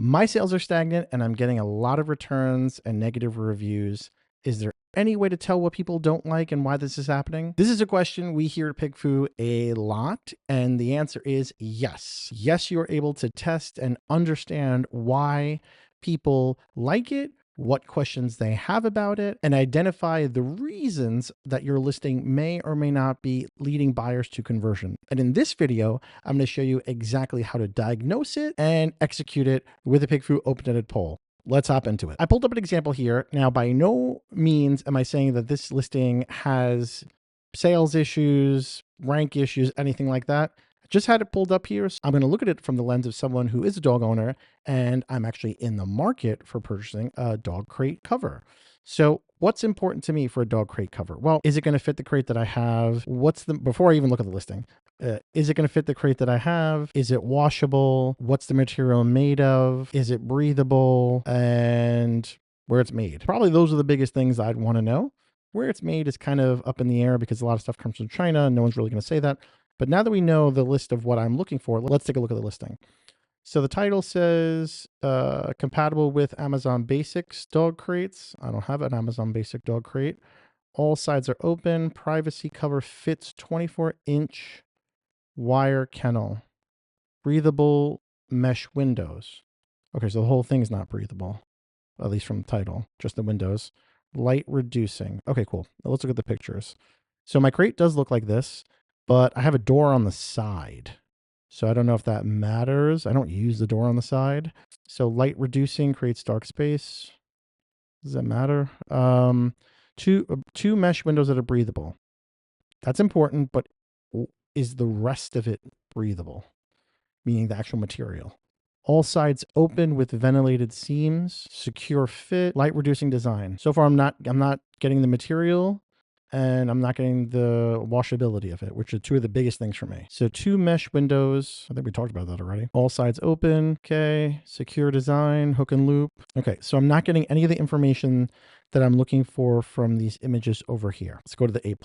My sales are stagnant and I'm getting a lot of returns and negative reviews. Is there any way to tell what people don't like and why this is happening? This is a question we hear at PickFu a lot, and the answer is yes. Yes, you're able to test and understand why people like it, what questions they have about it, and identify the reasons that your listing may or may not be leading buyers to conversion. And in this video, I'm going to show you exactly how to diagnose it and execute it with a PickFu open-ended poll. Let's hop into it. I pulled up an example here. Now, by no means am I saying that this listing has sales issues, rank issues, anything like that. I just had it pulled up here. So I'm going to look at it from the lens of someone who is a dog owner, and I'm actually in the market for purchasing a dog crate cover. So what's important to me for a dog crate cover? Well, is it going to fit the crate that I have? Before I even look at the listing, is it going to fit the crate that I have? Is it washable? What's the material made of? Is it breathable? And where it's made. Probably those are the biggest things I'd want to know. Where it's made is kind of up in the air because a lot of stuff comes from China and no one's really going to say that. But now that we know the list of what I'm looking for, let's take a look at the listing. So the title says compatible with Amazon Basics dog crates. I don't have an Amazon Basic dog crate. All sides are open. Privacy cover fits 24-inch wire kennel. Breathable mesh windows. Okay, so the whole thing is not breathable, at least from the title, just the windows. Light reducing. Okay, cool. Now let's look at the pictures. So my crate does look like this, but I have a door on the side. So I don't know if that matters. I don't use the door on the side. So light reducing creates dark space. Does that matter? Two mesh windows that are breathable. That's important, but is the rest of it breathable? Meaning the actual material. All sides open with ventilated seams, secure fit, light reducing design. So far I'm not getting the material and I'm not getting the washability of it, which are two of the biggest things for me. So 2 mesh windows. I think we talked about that already. All sides open. Okay. Secure design, hook and loop. Okay. So I'm not getting any of the information that I'm looking for from these images over here. Let's go to the A+.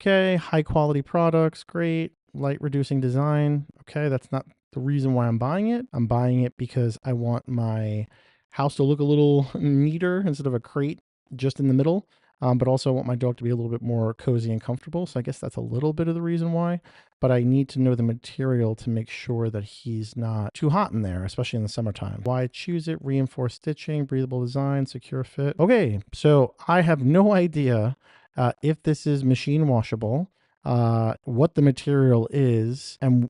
Okay. High quality products. Great. Light reducing design. Okay. That's not the reason why I'm buying it. I'm buying it because I want my house to look a little neater instead of a crate just in the middle. But also I want my dog to be a little bit more cozy and comfortable. So I guess that's a little bit of the reason why, but I need to know the material to make sure that he's not too hot in there, especially in the summertime. Why choose it? Reinforced stitching, breathable design, secure fit. Okay, so I have no idea if this is machine washable, what the material is, and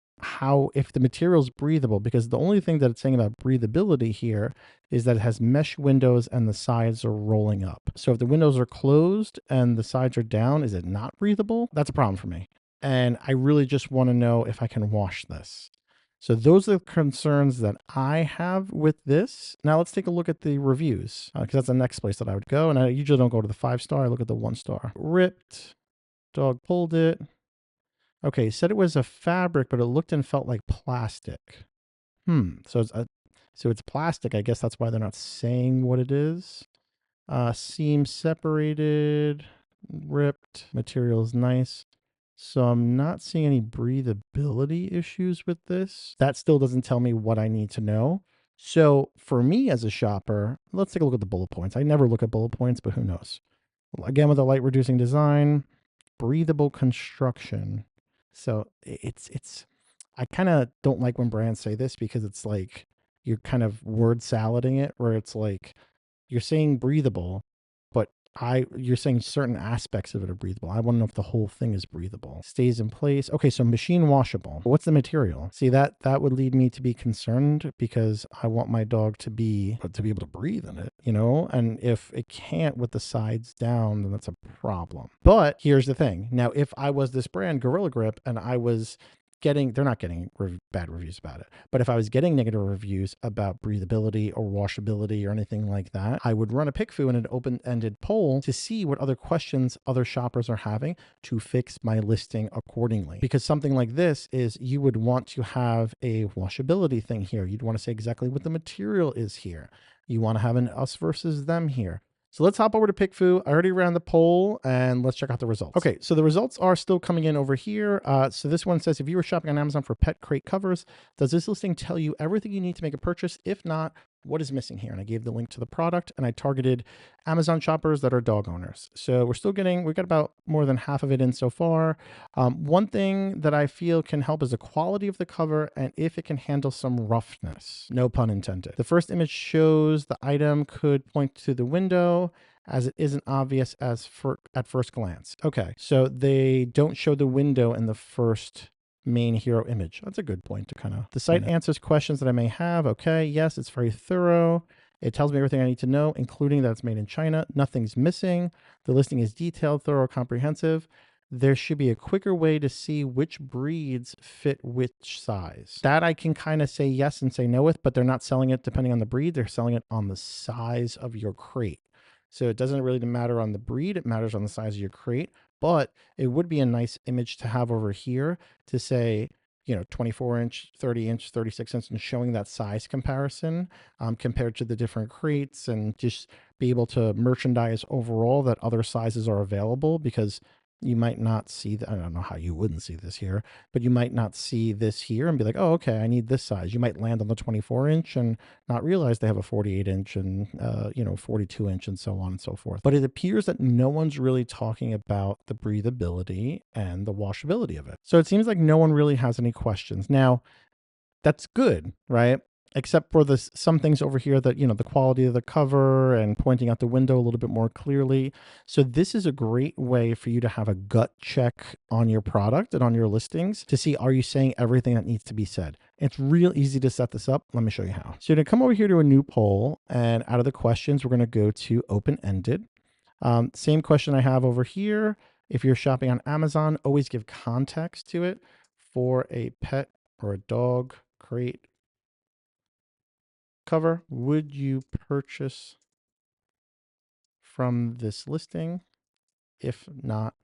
if the material is breathable, because the only thing that it's saying about breathability here is that it has mesh windows and the sides are rolling up. So if the windows are closed and the sides are down, is it not breathable? That's a problem for me. And I really just want to know if I can wash this. So those are the concerns that I have with this. Now let's take a look at the reviews, because that's the next place that I would go. And I usually don't go to the 5-star. I look at the 1-star. Ripped, dog pulled it. Okay, said it was a fabric, but it looked and felt like plastic. So it's plastic. I guess that's why they're not saying what it is. Seam separated, ripped, material is nice. So I'm not seeing any breathability issues with this. That still doesn't tell me what I need to know. So for me as a shopper, let's take a look at the bullet points. I never look at bullet points, but who knows? Again, with a light reducing design, breathable construction. So I kind of don't like when brands say this because it's like you're kind of word salading it, where it's like you're saying breathable, but you're saying certain aspects of it are breathable. I want to know if the whole thing is breathable. Stays in place. Okay, so machine washable. What's the material? See, that would lead me to be concerned because I want my dog to be able to breathe in it, you know? And if it can't with the sides down, then that's a problem. But here's the thing. Now, if I was this brand, Gorilla Grip, and I was they're not getting bad reviews about it, but if I was getting negative reviews about breathability or washability or anything like that, I would run a PickFu in an open-ended poll to see what other questions other shoppers are having to fix my listing accordingly. Because something like this is, you would want to have a washability thing here. You'd want to say exactly what the material is here. You want to have an us versus them here. So let's hop over to PickFu. I already ran the poll and let's check out the results. Okay, so the results are still coming in over here. So this one says, if you were shopping on Amazon for pet crate covers, does this listing tell you everything you need to make a purchase? If not, what is missing here? And I gave the link to the product, and I targeted Amazon shoppers that are dog owners. So we've got about more than half of it in so far. One thing that I feel can help is the quality of the cover and if it can handle some roughness, no pun intended. The first image shows the item could point to the window as it isn't obvious at first glance. Okay, so they don't show the window in the first main hero image. That's a good point to kind of, the site answers questions that I may have. Okay, yes, it's very thorough. It tells me everything I need to know, including that it's made in China. Nothing's missing. The listing is detailed, thorough, comprehensive. There should be a quicker way to see which breeds fit which size. That I can kind of say yes and say no with, but they're not selling it depending on the breed. They're selling it on the size of your crate. So it doesn't really matter on the breed. It matters on the size of your crate. But it would be a nice image to have over here to say, 24 inch, 30 inch, 36 inch, and showing that size comparison compared to the different crates, and just be able to merchandise overall that other sizes are available, because you might not see I don't know how you wouldn't see this here, but you might not see this here and be like, oh, okay, I need this size. You might land on the 24 inch and not realize they have a 48 inch and, 42 inch and so on and so forth. But it appears that no one's really talking about the breathability and the washability of it. So it seems like no one really has any questions. Now, that's good, right? Except for some things over here that, the quality of the cover and pointing out the window a little bit more clearly. So this is a great way for you to have a gut check on your product and on your listings to see, are you saying everything that needs to be said? It's real easy to set this up. Let me show you how. So you're gonna come over here to a new poll, and out of the questions, we're gonna go to open-ended. Same question I have over here. If you're shopping on Amazon, always give context to it. For a pet or a dog crate cover, would you purchase from this listing? If not,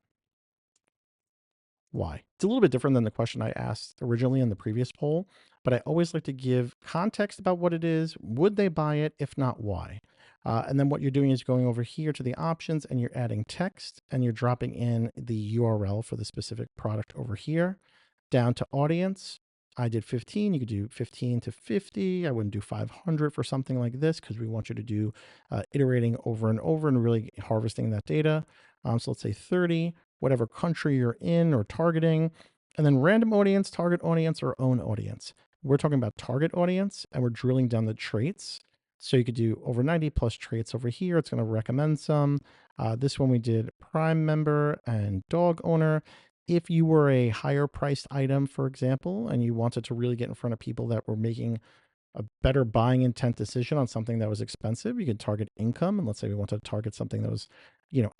why? It's a little bit different than the question I asked originally in the previous poll, but I always like to give context about what it is. Would they buy it? If not, why? And then what you're doing is going over here to the options, and you're adding text, and you're dropping in the URL for the specific product over here. Down to audience, I did 15. You could do 15 to 50. I wouldn't do 500 for something like this, because we want you to do iterating over and over and really harvesting that data. So let's say 30, whatever country you're in or targeting, and then random audience, target audience, or own audience. We're talking about target audience, and we're drilling down the traits. So you could do over 90 plus traits over here. It's going to recommend some. This one we did Prime member and dog owner. If you were a higher priced item, for example, and you wanted to really get in front of people that were making a better buying intent decision on something that was expensive, you could target income. And let's say we wanted to target something that was,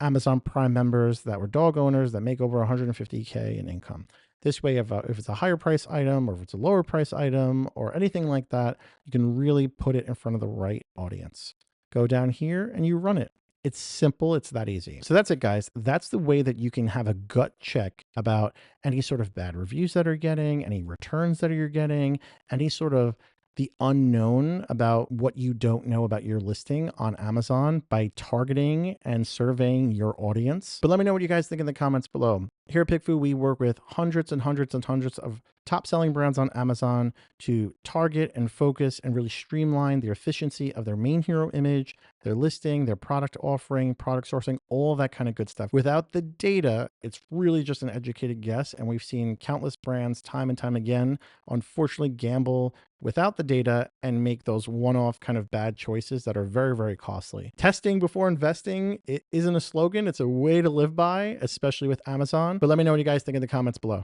Amazon Prime members that were dog owners that make over 150K in income. This way, if it's a higher price item, or if it's a lower price item, or anything like that, you can really put it in front of the right audience. Go down here and you run it. It's simple. It's that easy. So that's it, guys. That's the way that you can have a gut check about any sort of bad reviews that are getting, any returns that you're getting, any sort of the unknown about what you don't know about your listing on Amazon by targeting and surveying your audience. But let me know what you guys think in the comments below. Here at PickFu, we work with hundreds and hundreds and hundreds of top selling brands on Amazon to target and focus and really streamline the efficiency of their main hero image, their listing, their product offering, product sourcing, all that kind of good stuff. Without the data, it's really just an educated guess. And we've seen countless brands time and time again, unfortunately, gamble without the data and make those one-off kind of bad choices that are very, very costly. Testing before investing, it isn't a slogan. It's a way to live by, especially with Amazon. But let me know what you guys think in the comments below.